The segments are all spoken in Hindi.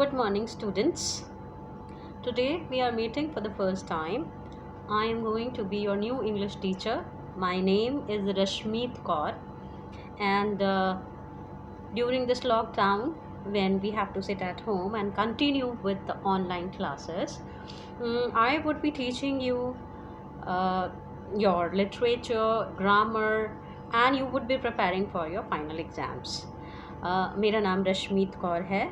Good morning, students. Today we are meeting for the first time. I am going to be your new English teacher. My name is Rashmeet Kaur, and during this lockdown, when we have to sit at home and continue with the online classes, I would be teaching you uh, your literature, grammar, and you would be preparing for your final exams. मेरा नाम रश्मीत कौर है.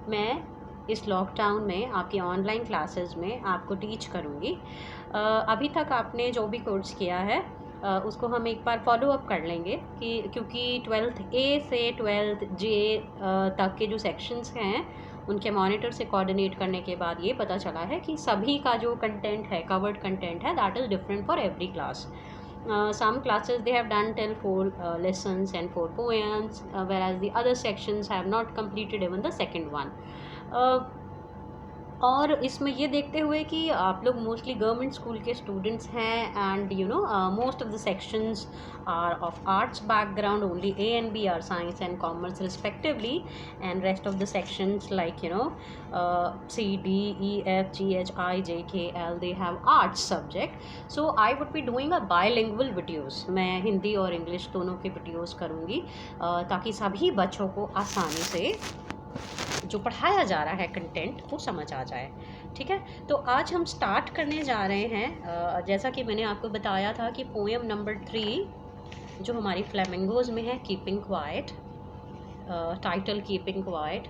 मैं इस लॉकडाउन में आपकी ऑनलाइन क्लासेस में आपको टीच करूँगी. अभी तक आपने जो भी कोर्स किया है उसको हम एक बार फॉलो अप कर लेंगे कि क्योंकि 12th ए से 12th जे तक के जो सेक्शंस हैं उनके मॉनिटर से कोऑर्डिनेट करने के बाद ये पता चला है कि सभी का जो कंटेंट है, कवर्ड कंटेंट है, that is different for every class. Some classes they have done till 4 lessons and 4 poems, whereas the other sections have not completed even the second one. और इसमें ये देखते हुए कि आप लोग मोस्टली गवर्नमेंट स्कूल के स्टूडेंट्स हैं and most of the sections are of arts background, only A and B are science and commerce respectively, and rest of the sections like C D E F G H I J K L they have arts subject. So I would be doing a bilingual videos. मैं हिंदी और इंग्लिश दोनों के वीडियोज़ करूँगी ताकि सभी बच्चों को आसानी से जो पढ़ाया जा रहा है कंटेंट वो समझ आ जाए. ठीक है, तो आज हम स्टार्ट करने जा रहे हैं. जैसा कि मैंने आपको बताया था कि पोएम नंबर 3 जो हमारी फ्लेमिंगोज में है, keeping quiet, title keeping quiet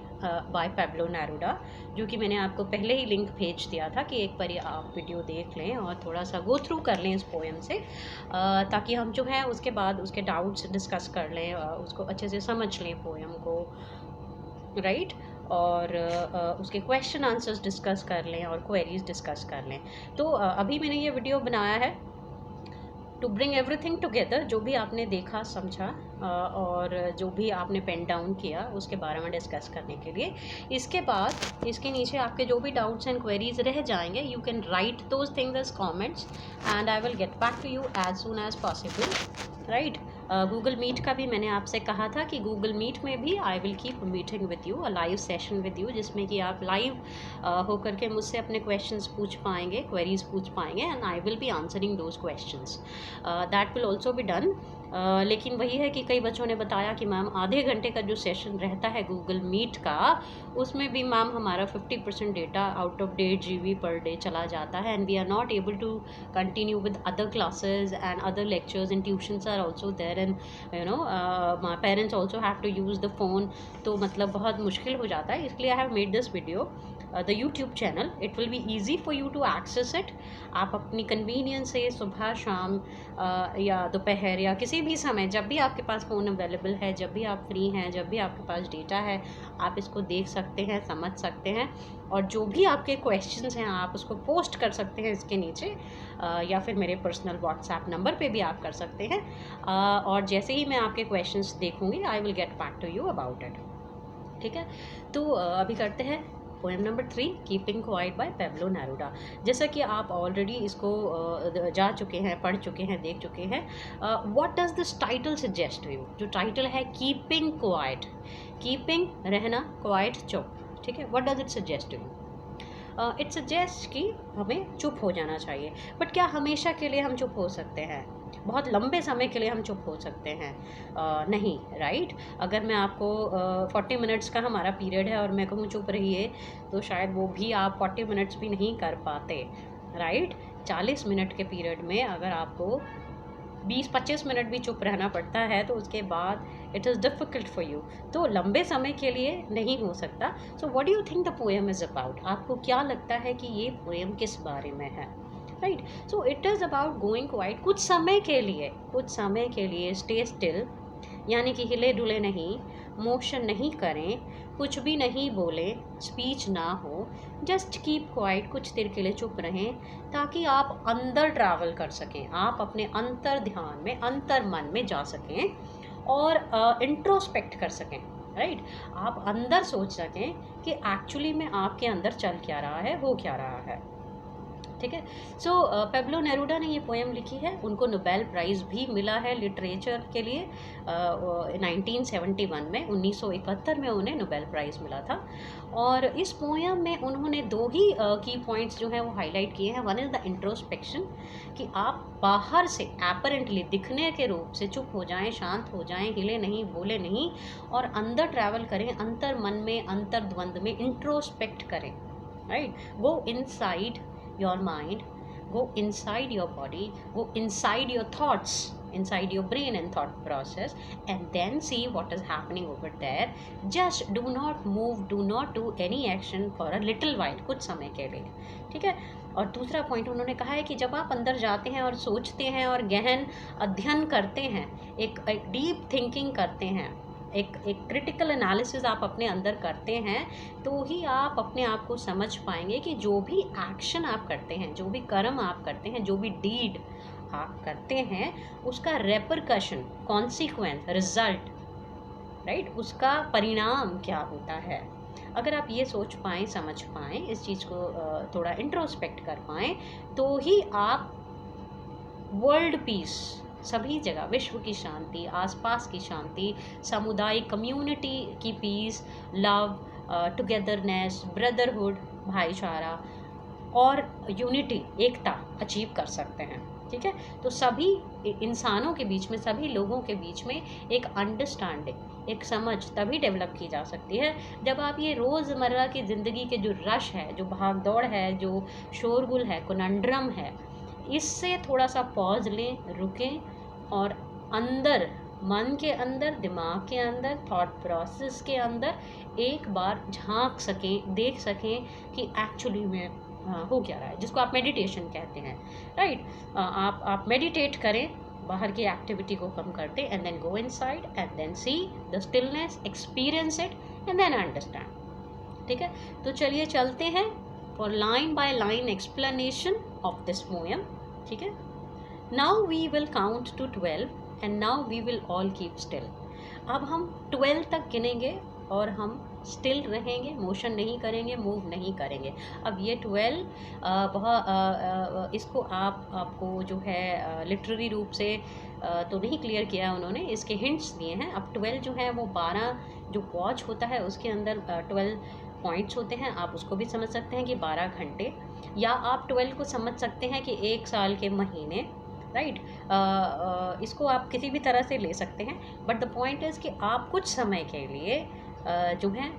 by Pablo Neruda, जो कि मैंने आपको पहले ही लिंक भेज दिया था कि एक बार आप वीडियो देख लें और थोड़ा सा गो थ्रू कर लें इस पोएम से, ताकि हम जो है उसके बाद उसके डाउट्स डिस्कस कर लें, उसको अच्छे से समझ लें पोएम को, राइट. और उसके क्वेश्चन आंसर्स डिस्कस कर लें और क्वेरीज डिस्कस कर लें. तो अभी मैंने ये वीडियो बनाया है टू ब्रिंग एवरीथिंग टुगेदर, जो भी आपने देखा समझा और जो भी आपने पेन डाउन किया उसके बारे में डिस्कस करने के लिए. इसके बाद इसके नीचे आपके जो भी डाउट्स एंड क्वेरीज रह जाएंगे, you can write those things as comments and I will get back to you as soon as possible, right. Google meet का भी मैंने आपसे कहा था कि गूगल मीट में भी I will keep meeting with you, a live session with you, जिसमें कि आप लाइव होकर के मुझसे अपने क्वेश्चंस पूछ पाएंगे, क्वेरीज पूछ पाएंगे, and I will be answering those questions. That will also be done. लेकिन वही है कि कई बच्चों ने बताया कि मैम आधे घंटे का जो सेशन रहता है गूगल मीट का, उसमें भी मैम हमारा 50% data out of 1.5 GB per day चला जाता है, and we are not able to continue with other classes and other lectures, and tuitions are also there, and my parents also have to use the phone. तो मतलब बहुत मुश्किल हो जाता है, इसलिए I have made this video the YouTube channel. It will be easy for you to access it. आप अपनी कन्वीनियंस से सुबह शाम या दोपहर या किसी भी समय, जब भी आपके पास फ़ोन अवेलेबल है, जब भी आप फ्री हैं, जब भी आपके पास डेटा है, आप इसको देख सकते हैं, समझ सकते हैं, और जो भी आपके क्वेश्चंस हैं आप उसको पोस्ट कर सकते हैं इसके नीचे, या फिर मेरे पर्सनल व्हाट्सएप नंबर पे भी आप कर सकते हैं. और जैसे ही मैं आपके क्वेश्चंस देखूँगी I will get back to you about it. ठीक है, तो अभी करते हैं poem number 3, keeping quiet by Pablo Neruda. जैसा कि आप ऑलरेडी इसको जा चुके हैं, पढ़ चुके हैं, देख चुके हैं. What does this title suggest you? जो टाइटल है कीपिंग क्वाइट, कीपिंग रहना, क्वाइट चुप. ठीक है, what does it suggest you? It suggest कि हमें चुप हो जाना चाहिए. बट क्या हमेशा के लिए हम चुप हो सकते हैं? बहुत लंबे समय के लिए हम चुप हो सकते हैं? नहीं, राइट. अगर मैं आपको 40 मिनट्स का हमारा पीरियड है और मैं कहूँ चुप रहिए, तो शायद वो भी आप 40 मिनट्स भी नहीं कर पाते, राइट. 40 मिनट के पीरियड में अगर आपको 20-25 मिनट भी चुप रहना पड़ता है तो उसके बाद it is difficult for you. तो लंबे समय के लिए नहीं हो सकता. So what do you think the poem is about? आपको क्या लगता है कि ये पोएम किस बारे में है, right. So it is about going quite. कुछ समय के लिए स्टे स्टिल, यानी कि हिले डुले नहीं, मोशन नहीं करें, कुछ भी नहीं बोलें, स्पीच ना हो, जस्ट कीप क्वाइट, कुछ देर के लिए चुप रहें, ताकि आप अंदर ट्रैवल कर सकें, आप अपने अंतर ध्यान में, अंतर मन में जा सकें और इंट्रोस्पेक्ट कर सकें, राइट. आप अंदर सोच सकें कि एक्चुअली में आपके अंदर चल क्या रहा है, हो क्या रहा है. ठीक है। सो पेब्लो नेरूडा ने ये पोएम लिखी है, उनको नोबेल प्राइज़ भी मिला है लिटरेचर के लिए 1971 में, 1971 में उन्हें नोबेल प्राइज़ मिला था। और इस पोएम में उन्होंने दो ही की पॉइंट्स जो हैं वो हाईलाइट किए हैं। वन इज़ द इंट्रोस्पेक्शन, कि आप बाहर से एपरेंटली दिखने के रूप से चुप हो जाएं, शांत हो जाएं, हिले नहीं बोले नहीं, और अंदर ट्रैवल करें, अंतर मन में, अंतर द्वंद में इंट्रोस्पेक्ट करें, right. Go inside your mind, go inside your body, go inside your thoughts, inside your brain and thought process, and then see what is happening over there. Just do not move, do not do any action for a little while, कुछ समय के लिए, ठीक है। और दूसरा पॉइंट उन्होंने कहा है कि जब आप अंदर जाते हैं और सोचते हैं और गहन अध्ययन करते हैं, एक डीप थिंकिंग करते हैं, एक क्रिटिकल एनालिसिस आप अपने अंदर करते हैं, तो ही आप अपने आप को समझ पाएंगे कि जो भी एक्शन आप करते हैं, जो भी कर्म आप करते हैं, जो भी डीड आप करते हैं, उसका रेपरकशन, कॉन्सिक्वेंस, रिजल्ट, राइट, उसका परिणाम क्या होता है। अगर आप ये सोच पाएँ, समझ पाएँ, इस चीज़ को थोड़ा इंट्रोस्पेक्ट कर पाएँ, तो ही आप वर्ल्ड पीस, सभी जगह विश्व की शांति, आसपास की शांति, सामुदायिक कम्युनिटी की पीस, लव, टुगेदरनेस, ब्रदरहुड, भाईचारा और यूनिटी, एकता अचीव कर सकते हैं, ठीक है। तो सभी इंसानों के बीच में, सभी लोगों के बीच में एक अंडरस्टैंडिंग, एक समझ तभी डेवलप की जा सकती है जब आप ये रोज़मर्रा की ज़िंदगी के जो रश है, जो भाग दौड़ है, जो शोरगुल है, कोनंड्रम है, इससे थोड़ा सा पॉज लें, रुकें और अंदर, मन के अंदर, दिमाग के अंदर, थॉट प्रोसेस के अंदर एक बार झांक सकें, देख सकें कि एक्चुअली में हो क्या रहा है, जिसको आप मेडिटेशन कहते हैं, राइट। आप मेडिटेट करें, बाहर की एक्टिविटी को कम करते, and then go inside and then see the stillness, experience it and then understand, ठीक है। तो चलिए चलते हैं for line by line explanation of this poem, ठीक है। Now we will count to 12 and now we will all keep still. अब हम 12 तक गिनेंगे और हम स्टिल रहेंगे, मोशन नहीं करेंगे, मूव नहीं करेंगे। अब ये 12 बहुत इसको आपको जो है लिटरेरी रूप से तो नहीं क्लियर किया है उन्होंने, इसके हिंट्स दिए हैं। अब 12 जो है वो 12 जो वॉच होता है उसके अंदर 12 पॉइंट्स होते हैं, आप उसको भी समझ सकते हैं कि 12 घंटे, या आप 12 को समझ सकते हैं कि 1 साल के महीने, राइट। इसको आप किसी भी तरह से ले सकते हैं, बट द पॉइंट इज़ कि आप कुछ समय के लिए जो है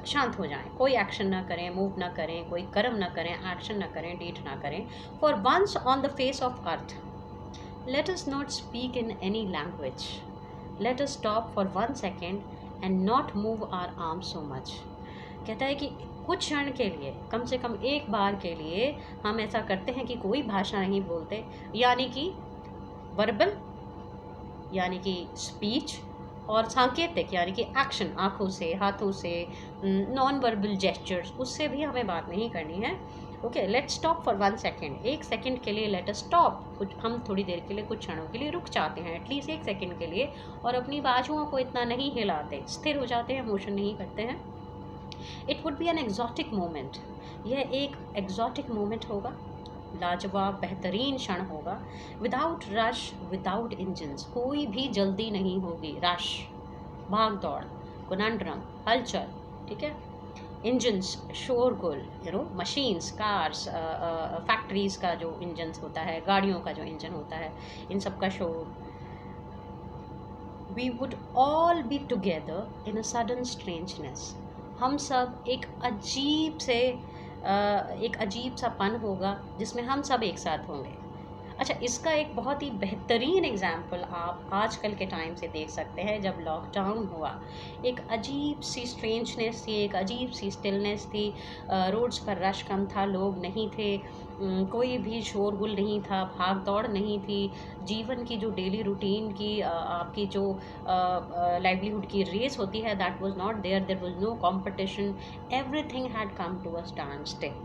शांत हो जाएं, कोई एक्शन ना करें, मूव ना करें, कोई कर्म ना करें, एक्शन ना करें, डीड ना करें। For once on the face of earth let us not speak in any language, let us stop for 1 second and not move our arm so much. कहता है कि कुछ क्षण के लिए, कम से कम एक बार के लिए हम ऐसा करते हैं कि कोई भाषा नहीं बोलते, यानी कि वर्बल यानी कि स्पीच, और सांकेतिक यानी कि एक्शन, आँखों से, हाथों से, नॉन वर्बल जेस्चर्स, उससे भी हमें बात नहीं करनी है। Okay, let stop for 1 second, 1 second के लिए लेट अस स्टॉप, कुछ हम थोड़ी देर के लिए, कुछ क्षणों के लिए रुक जाते हैं, एटलीस्ट 1 सेकेंड के लिए, और अपनी बाजुओं को इतना नहीं हिलाते, स्थिर हो जाते हैं, मोशन नहीं करते हैं। It would be an exotic moment, यह एक एग्जॉटिक मोमेंट होगा, लाजवाब बेहतरीन क्षण होगा। विदाउट रश, विदाउट इंजन्स, कोई भी जल्दी नहीं होगी, रश, भाग दौड़, कोनंड्रम, हलचल, ठीक है, इंजन्स, शोरगुल, मशीन्स, कार्स, फैक्ट्रीज का जो इंजन्स होता है, गाड़ियों का जो इंजन होता है, इन सब का शोर। We would all be together in a sudden strangeness, हम सब एक अजीब सा पन होगा जिसमें हम सब एक साथ होंगे। अच्छा, इसका एक बहुत ही बेहतरीन एग्जाम्पल आप आजकल के टाइम से देख सकते हैं। जब लॉकडाउन हुआ, एक अजीब सी स्ट्रेंजनेस थी, एक अजीब सी स्टिलनेस थी, रोड्स पर रश कम था, लोग नहीं थे, कोई भी शोरगुल नहीं था, भाग दौड़ नहीं थी, जीवन की जो डेली रूटीन की आपकी जो लाइवलीहुड की रेस होती है, that was not there, there was no competition, everything had come to a stand still.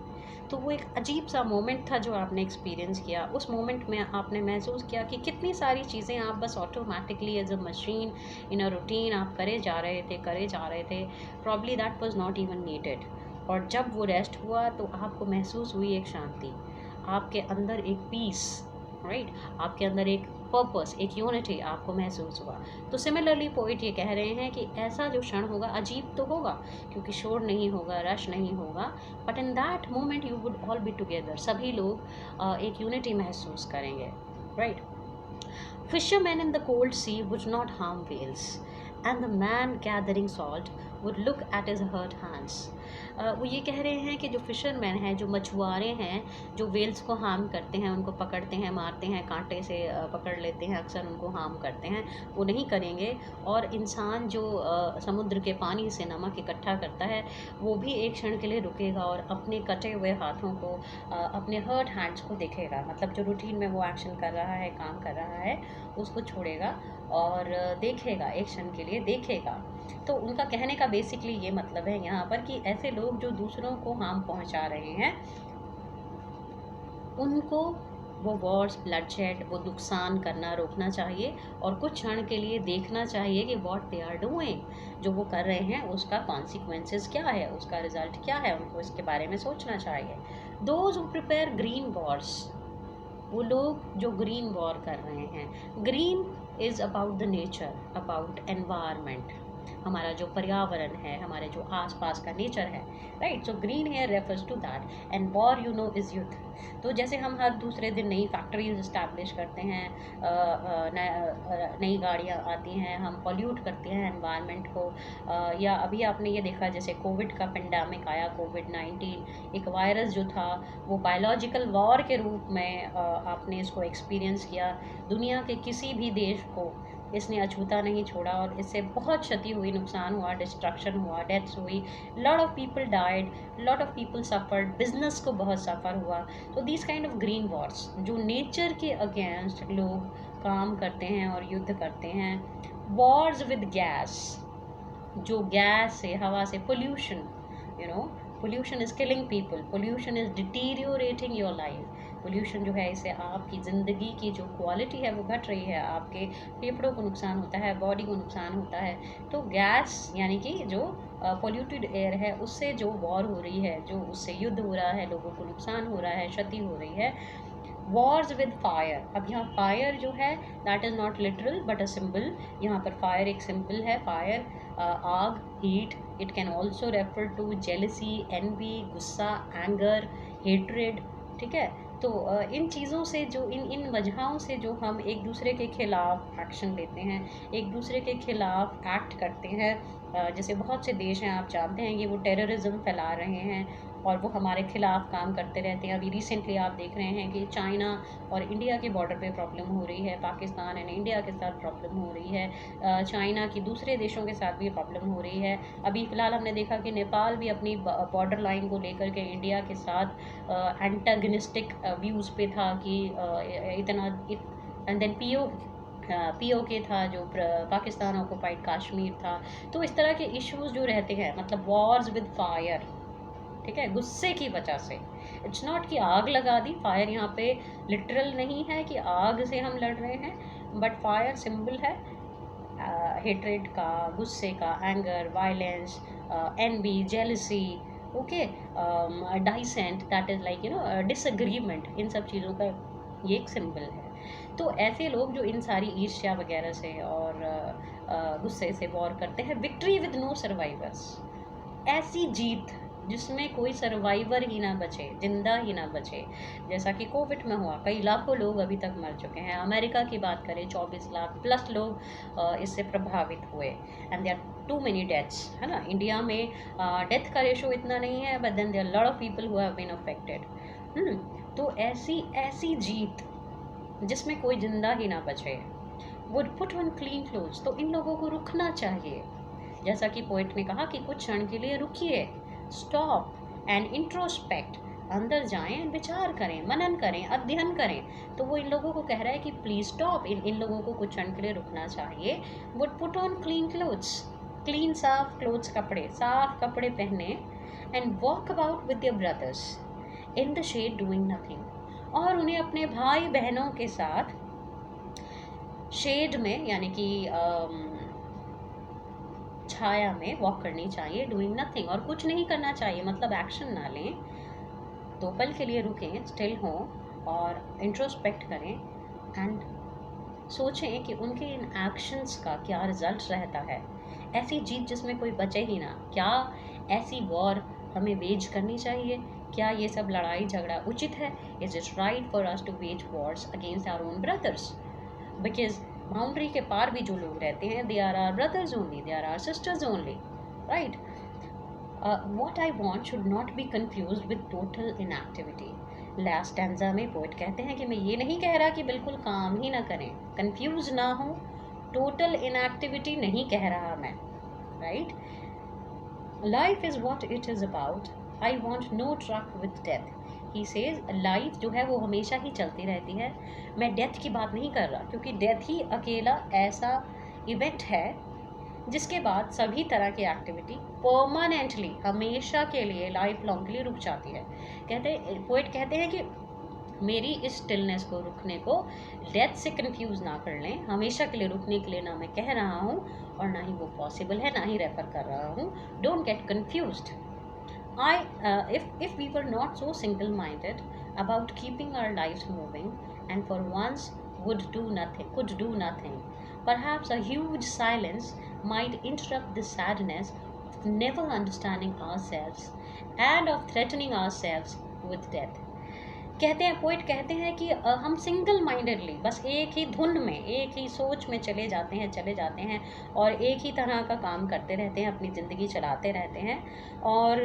तो वो एक अजीब सा मोमेंट था जो आपने एक्सपीरियंस किया। उस मोमेंट में आपने महसूस किया कि कितनी सारी चीज़ें आप बस automatically as a machine in a routine आप करे जा रहे थे, probably that was not even needed. और जब वो रेस्ट हुआ तो आपको महसूस हुई एक शांति, आपके अंदर एक पीस, राइट, आपके अंदर एक पर्पस, एक यूनिटी आपको महसूस हुआ। तो सिमिलरली पोइट ये कह रहे हैं कि ऐसा जो क्षण होगा अजीब तो होगा, क्योंकि शोर नहीं होगा, रश नहीं होगा, but in that moment you would all be together, सभी लोग एक यूनिटी महसूस करेंगे, right. Fishermen in the cold sea would not harm whales, and the man gathering salt would look at his hurt hands. वो ये कह रहे हैं कि जो फिशरमैन हैं, जो मछुआरे हैं, जो वेल्स को हार्म करते हैं, उनको पकड़ते हैं, मारते हैं, कांटे से पकड़ लेते हैं, अक्सर उनको हार्म करते हैं, वो नहीं करेंगे। और इंसान जो समुद्र के पानी से नमक इकट्ठा करता है, वो भी एक क्षण के लिए रुकेगा और अपने कटे हुए हाथों को, अपने हर्ट हैंड्स को देखेगा, मतलब जो रूटीन में वो एक्शन कर रहा है, काम कर रहा है, उसको छोड़ेगा और देखेगा, एक क्षण के लिए देखेगा। तो उनका कहने का बेसिकली ये मतलब है यहाँ पर कि ऐसे लोग जो दूसरों को हार्म पहुँचा रहे हैं, उनको वो वॉर्स, ब्लडशेड, वो नुकसान करना रोकना चाहिए और कुछ क्षण के लिए देखना चाहिए कि व्हाट दे आर डूइंग, जो वो कर रहे हैं उसका कॉन्सिक्वेंसेस क्या है, उसका रिजल्ट क्या है, उनको इसके बारे में सोचना चाहिए। Those who prepare green Wars, वो लोग जो ग्रीन वॉर कर रहे हैं, green is about the nature, about environment, हमारा जो पर्यावरण है, हमारे जो आसपास का नेचर है, right. So green here refers to that and war you know is युद्ध। तो जैसे हम हर दूसरे दिन नई फैक्ट्रीज इस्टेब्लिश करते हैं, नई गाड़ियाँ आती हैं, हम पॉल्यूट करते हैं एनवायरनमेंट को, या अभी आपने ये देखा जैसे कोविड का पेंडेमिक आया, कोविड-19 एक वायरस जो था, वो बायोलॉजिकल वॉर के रूप में आपने इसको एक्सपीरियंस किया। दुनिया के किसी भी देश को इसने अछूता नहीं छोड़ा और इससे बहुत क्षति हुई, नुकसान हुआ, डिस्ट्रक्शन हुआ, डेथ्स हुई, lot of people died, lot of people suffered, business को बहुत सफ़र हुआ। तो this kind of green Wars, जो नेचर के अगेंस्ट लोग काम करते हैं और युद्ध करते हैं। वॉर्स विद गैस, जो गैस से, हवा से, pollution, pollution is killing people, pollution is deteriorating your life. Pollution जो है, इससे आपकी ज़िंदगी की जो क्वालिटी है वो घट रही है, आपके फेफड़ों को नुकसान होता है, बॉडी को नुकसान होता है। तो गैस यानी कि जो पोल्यूटेड एयर है, उससे जो वॉर हो रही है, जो उससे युद्ध हो रहा है, लोगों को नुकसान हो रहा है, क्षति हो रही है। वॉर्स विद फायर, अब यहाँ फायर जो है that is not literal but a symbol, यहाँ पर फायर एक सिंपल है। फायर, आग, heat, it can also refer to jealousy, envy, गुस्सा, एंगर, हेट्रेड, ठीक है। तो इन चीज़ों से, जो इन वजहों से जो हम एक दूसरे के खिलाफ एक्शन लेते हैं, एक दूसरे के खिलाफ एक्ट करते हैं, जैसे बहुत से देश हैं, आप जानते हैं कि वो टेररिज्म फैला रहे हैं और वो हमारे खिलाफ काम करते रहते हैं। अभी रिसेंटली आप देख रहे हैं कि चाइना और इंडिया के बॉर्डर पे प्रॉब्लम हो रही है, पाकिस्तान एंड इंडिया के साथ प्रॉब्लम हो रही है, चाइना की दूसरे देशों के साथ भी प्रॉब्लम हो रही है। अभी फ़िलहाल हमने देखा कि नेपाल भी अपनी बॉर्डर लाइन को लेकर के इंडिया के साथ एंटागनिस्टिक व्यूज़ पे था कि इतना, एंड देन पीओके था जो पाकिस्तान ऑक्युपाइड कश्मीर था। तो इस तरह के इश्यूज जो रहते हैं, मतलब वॉर्स विद फायर, ठीक है, गुस्से की वजह से। इट्स नॉट कि आग लगा दी, फायर यहाँ पे लिटरल नहीं है कि आग से हम लड़ रहे हैं, बट फायर सिंबल है हेट्रेड का, गुस्से का, anger, violence, envy, jealousy, okay, dissent, that is like disagreement, इन सब चीज़ों का ये एक सिंबल है। तो ऐसे लोग जो इन सारी ईर्ष्या वगैरह से और गुस्से से वॉर करते हैं। विक्ट्री विद नो सर्वाइवर्स, ऐसी जीत जिसमें कोई सर्वाइवर ही ना बचे, जिंदा ही ना बचे, जैसा कि कोविड में हुआ, कई लाखों लोग अभी तक मर चुके हैं। अमेरिका की बात करें, 24 लाख प्लस लोग इससे प्रभावित हुए, and there are too many deaths, है ना। इंडिया में डेथ का रेशो इतना नहीं है, but then there are lot of people who have been affected. तो ऐसी जीत जिसमें कोई जिंदा ही ना बचे, would put on clean clothes, तो इन लोगों को रुकना चाहिए। जैसा कि पोइट ने कहा कि कुछ क्षण के लिए रुकिए, स्टॉप एंड इंट्रोस्पेक्ट, अंदर जाएं, विचार करें, मनन करें, अध्ययन करें। तो वो इन लोगों को कह रहा है कि प्लीज स्टॉप, इन लोगों को कुछ क्षण के लिए रुकना चाहिए। Would put on clean clothes, clean, साफ क्लोथ्स, कपड़े, साफ कपड़े पहने, and walk about with your brothers in the shed doing nothing, और उन्हें अपने भाई बहनों के साथ शेड में, यानी कि छाया में वॉक करनी चाहिए, डूइंग नथिंग, और कुछ नहीं करना चाहिए मतलब एक्शन ना लें। 2 पल के लिए रुकें, स्टिल हों और इंट्रोस्पेक्ट करें एंड सोचें कि उनके इन एक्शंस का क्या रिजल्ट रहता है। ऐसी जीत जिसमें कोई बचे ही ना। क्या ऐसी वॉर हमें वेज करनी चाहिए? क्या ये सब लड़ाई झगड़ा उचित है? Is it right for us to wage wars against our own brothers? Because boundary के पार भी जो लोग रहते हैं, they are our brothers only, they are our sisters only, right? What I want should not be confuse with total inactivity. Last stanza में पोइट कहते हैं कि मैं ये नहीं कह रहा कि बिल्कुल काम ही ना करें, कंफ्यूज ना हो, टोटल इनएक्टिविटी नहीं कह रहा मैं, right? Life is what it is about, I want no truck with death. He says life जो है वो हमेशा ही चलती रहती है। मैं डेथ की बात नहीं कर रहा, क्योंकि डेथ ही अकेला ऐसा इवेंट है जिसके बाद सभी तरह की एक्टिविटी परमानेंटली हमेशा के लिए लाइफ लॉन्ग के लिए रुक जाती है। पोएट कहते हैं कि मेरी इस स्टिलनेस को रुकने को डेथ से कंफ्यूज ना कर लें। हमेशा के लिए रुकने के लिए ना मैं कह रहा हूँ और ना ही वो पॉसिबल है, ना ही रेफर कर रहा हूँ। Don't get confused. If we were not so single-minded about keeping our lives moving and for once could do nothing, perhaps a huge silence might interrupt the sadness of never understanding ourselves and of threatening ourselves with death. कहते हैं, पोइट कहते हैं कि हम सिंगल माइंडेडली बस एक ही धुन में, एक ही सोच में चले जाते हैं और एक ही तरह का काम करते रहते हैं, अपनी ज़िंदगी चलाते रहते हैं। और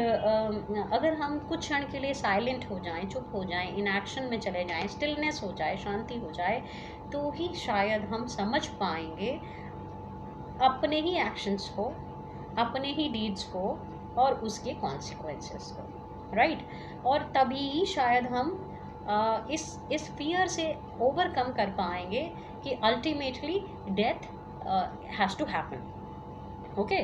अगर हम कुछ क्षण के लिए साइलेंट हो जाएं, चुप हो जाएं, इनएक्शन में चले जाएं, स्टिलनेस हो जाए, शांति हो जाए, तो ही शायद हम समझ पाएंगे अपने ही एक्शंस को, अपने ही डीड्स को और उसके कॉन्सिक्वेंसेस को, राइट? और तभी शायद हम इस फियर से ओवरकम कर पाएंगे कि ultimately death has to happen. Okay,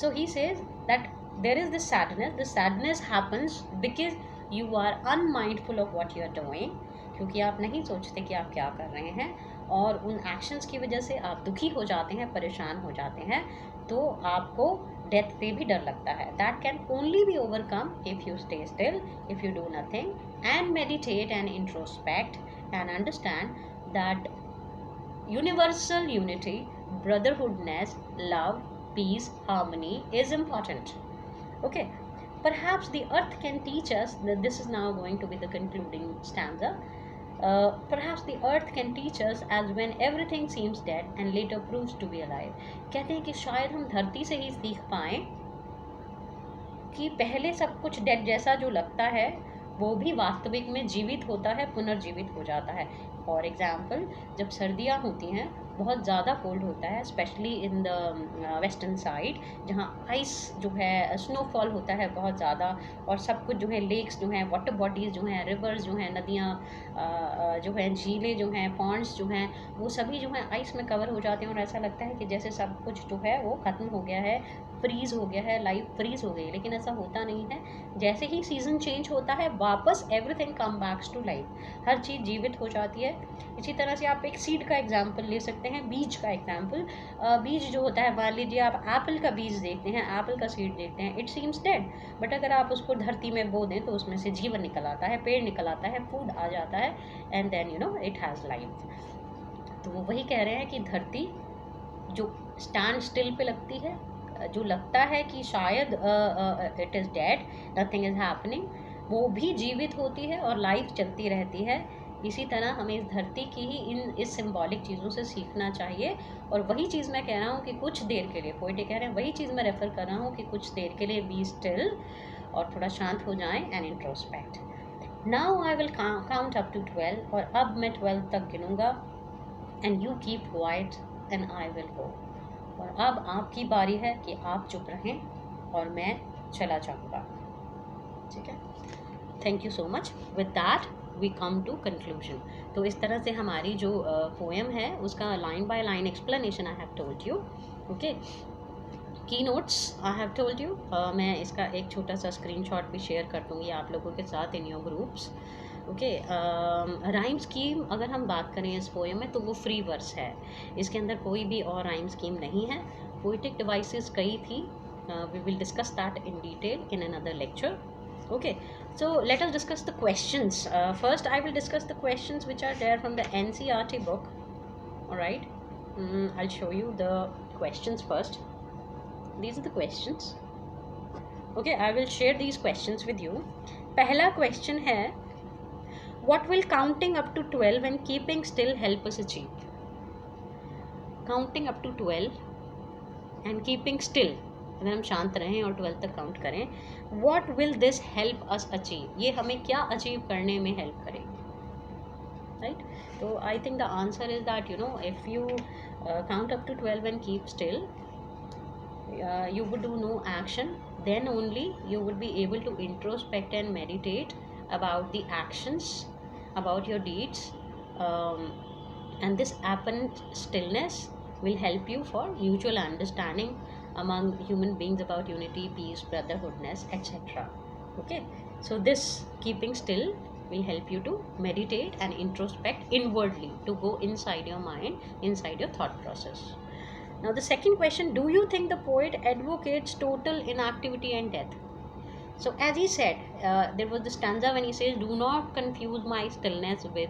so he says that there is this sadness happens because you are unmindful of what you are doing, क्योंकि आप नहीं सोचते कि आप क्या कर रहे हैं और उन एक्शंस की वजह से आप दुखी हो जाते हैं, परेशान हो जाते हैं, तो आपको डेथ पे भी डर लगता है। That can only be overcome if you stay still, if you do nothing and meditate and introspect and understand that universal unity, brotherhoodness, love, peace, harmony is important. Okay, perhaps the earth can teach us that this is now going to be the concluding stanza. Perhaps the earth can teach us as when everything seems dead and later proves to be alive. कहते हैं कि शायद हम धरती से ही सीख पाएं कि पहले सब कुछ डेड जैसा जो लगता है वो भी वास्तविक में जीवित होता है, पुनर्जीवित हो जाता है। फॉर एग्जाम्पल, जब सर्दियाँ होती हैं, बहुत ज़्यादा कोल्ड होता है, specially in the western side, जहाँ आइस जो है, स्नोफॉल होता है बहुत ज़्यादा, और सब कुछ जो है, लेक्स जो हैं, वाटर बॉडीज़ जो हैं, रिवर्स जो हैं, नदियाँ जो हैं, झीलें जो हैं, पॉन्ड्स जो हैं, वो सभी जो हैं आइस में कवर हो जाते हैं और ऐसा लगता है कि जैसे सब कुछ जो है वो ख़त्म हो गया है, फ्रीज़ हो गया है, लाइफ फ्रीज़ हो गई है। लेकिन ऐसा होता नहीं है। जैसे ही सीज़न चेंज होता है, वापस everything come backs to life, हर चीज़ जीवित हो जाती है। इसी तरह से आप एक सीड का एग्जाम्पल ले सकते हैं, बीज का एग्जाम्पल। बीज जो होता है, मान लीजिए आप एप्पल का बीज देखते हैं, एप्पल का सीड देखते हैं, इट सीम्स डेड, बट अगर आप उसको धरती में बो दें तो उसमें से जीवन निकल आता है, पेड़ निकल आता है, फूड आ जाता है, and then it has life. तो वो वही कह रहे हैं कि धरती जो स्टैंड स्टिल पे लगती है, जो लगता है कि शायद it is dead, nothing is happening, वो भी जीवित होती है और लाइफ चलती रहती है। इसी तरह हमें इस धरती की ही इस सिंबॉलिक चीज़ों से सीखना चाहिए। और वही चीज़ मैं कह रहा हूँ कि कुछ देर के लिए, पोएट कह रहे हैं, वही चीज़ मैं रेफ़र कर रहा हूँ कि कुछ देर के लिए बी स्टिल और थोड़ा शांत हो जाएं and introspect. Now I will count up to 12, और अब मैं 12 तक गिनूँगा, and you keep quiet and I will go. और अब आपकी बारी है कि आप चुप रहें और मैं चला जाऊँगा, ठीक है? Thank you so much. With that we come to conclusion. तो इस तरह से हमारी जो पोएम है उसका line by line explanation I have told you. Okay, key notes I have told you. मैं इसका एक छोटा सा स्क्रीनशॉट भी शेयर कर दूँगी आप लोगों के साथ in your groups. Okay, rhyme scheme अगर हम बात करें इस पोएम में तो वो फ्री वर्स है, इसके अंदर कोई भी और राइम स्कीम नहीं है। पोइटिक डिवाइसेस कई थी. We will discuss that in detail in another lecture. Okay, so let us discuss the questions. First, I will discuss the questions which are there from the NCERT book. All right, I'll show you the questions first. These are the questions. Okay, I will share these questions with you. पहला question है, what will counting up to 12 and keeping still help us achieve? Counting up to 12 and keeping still, अगर हम शांत रहें और 12 तक काउंट करें, what will this help us achieve? ये हमें क्या अचीव करने में हेल्प करेगी, right? So I think the answer is that, you know, if you count up to 12 and keep still, you would do no action, then only you would be able to introspect and meditate about the actions, about your deeds, and this apparent stillness will help you for mutual understanding among human beings about unity, peace, brotherhoodness, etc. Okay, so this keeping still will help you to meditate and introspect inwardly, to go inside your mind, inside your thought process. Now the second question, do you think the poet advocates total inactivity and death? So as he said, there was the stanza when he says, do not confuse my stillness with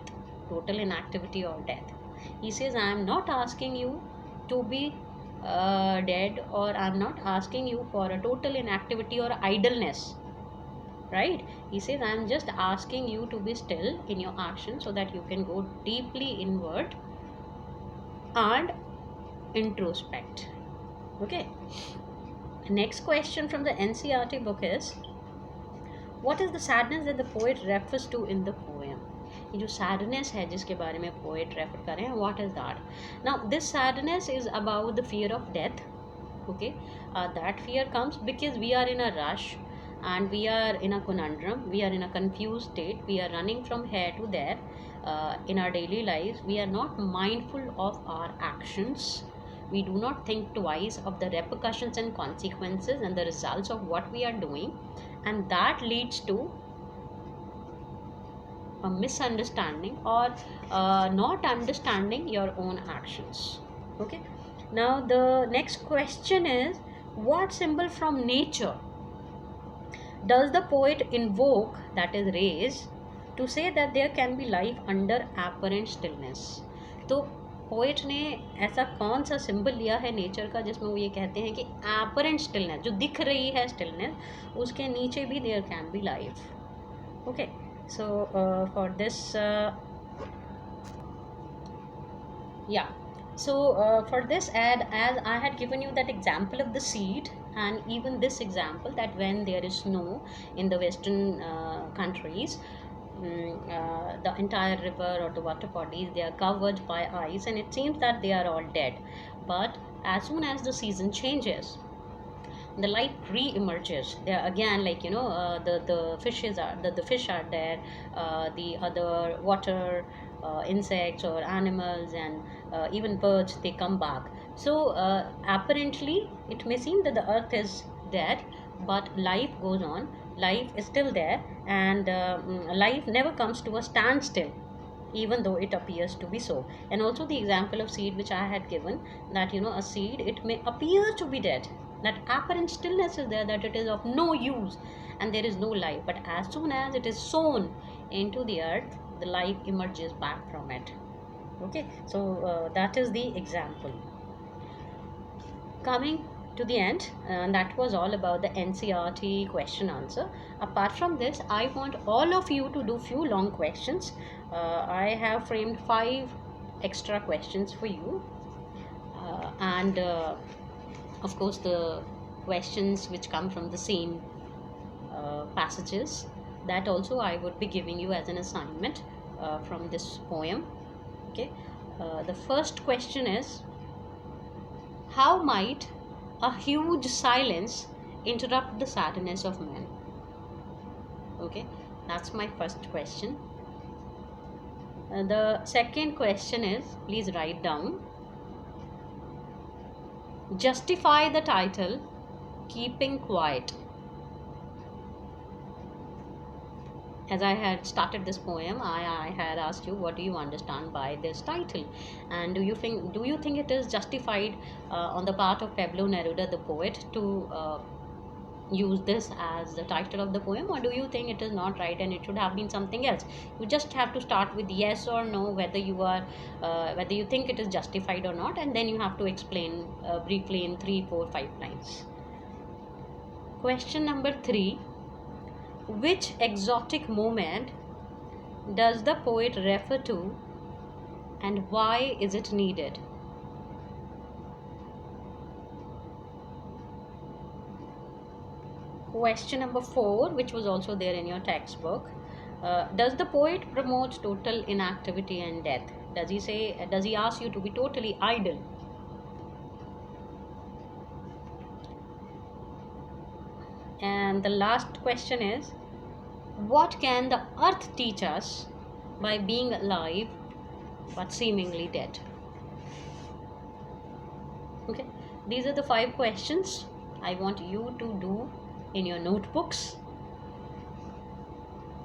total inactivity or death. He says, I am not asking you to be dead, or I am not asking you for a total inactivity or idleness, right? He says, I am just asking you to be still in your action so that you can go deeply inward and introspect. Okay, next question from the NCERT book is, what is the sadness that the poet refers to in the poem? ये जो sadness है जिसके बारे में poet refer कर रहे हैं, what is that? Now this sadness is about the fear of death. Okay, that fear comes because we are in a rush and we are in a conundrum, we are in a confused state, we are running from here to there in our daily lives. We are not mindful of our actions. We do not think twice of the repercussions and consequences and the results of what we are doing, and that leads to a misunderstanding or not understanding your own actions. Okay, now the next question is, what symbol from nature does the poet invoke, that is raise, to say that there can be life under apparent stillness? तो पोएट ने ऐसा कौन सा सिंबल लिया है नेचर का जिसमें वो ये कहते हैं कि एपरेंट स्टिलनेस, जो दिख रही है स्टिलनेस, उसके नीचे भी there can be life. Okay, so for this for this ad, as I had given you that example of the seed, and even this example that when there is snow in the western countries, the entire river or the water bodies, they are covered by ice and it seems that they are all dead. But as soon as the season changes, the life re-emerges. There again, like, you know, the fishes are the fish are there, the other water insects or animals, and even birds, they come back. So apparently it may seem that the earth is dead, but life goes on, life is still there, and life never comes to a standstill, even though it appears to be so. And also the example of seed which I had given, that, you know, a seed, it may appear to be dead, that apparent stillness is there, that it is of no use and there is no life, but as soon as it is sown into the earth, the life emerges back from it. Okay, so that is the example. Coming to the end, that was all about the NCERT question answer. Apart from this, I want all of you to do few long questions. I have framed 5 extra questions for you, and of course the questions which come from the same passages, that also I would be giving you as an assignment from this poem. Okay, the first question is, how might a huge silence interrupt the sadness of men? Okay, that's my first question. The second question is, please write down, justify the title Keeping Quiet. as I had started this poem, I had asked you what do you understand by this title, and do you think it is justified on the part of Pablo Neruda, the poet, to use this as the title of the poem, or do you think it is not right and it should have been something else? You just have to start with yes or no, whether you think it is justified or not, and then you have to explain briefly in 3, 4, 5 lines. Question number 3: which exotic moment does the poet refer to, and why is it needed? Question number 4, which was also there in your textbook: does the poet promote total inactivity and death? Does he ask you to be totally idle? And the last question is: what can the earth teach us by being alive but seemingly dead? Okay, these are the 5 questions I want you to do in your notebooks,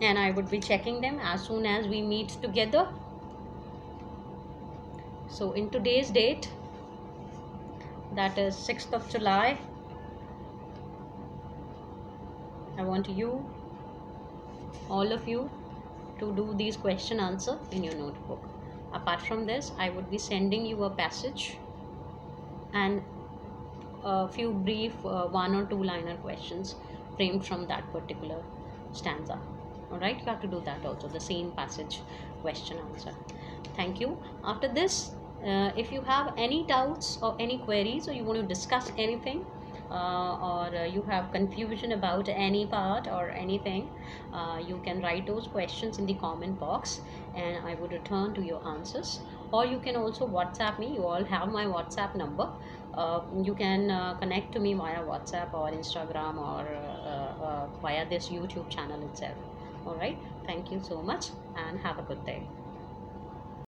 and I would be checking them as soon as we meet together. So in today's date, that is 6th of July, I want you, all of you, to do these question answer in your notebook. Apart from this, I would be sending you a passage and a few brief 1 or 2 liner questions framed from that particular stanza. All right, you have to do that also, the same passage question answer. Thank you. After this, if you have any doubts or any queries, or you want to discuss anything, or you have confusion about any part or anything, you can write those questions in the comment box and I would return to your answers. Or you can also WhatsApp me. You all have my WhatsApp number. You can connect to me via WhatsApp or Instagram, or via this YouTube channel itself. All right, thank you so much and have a good day.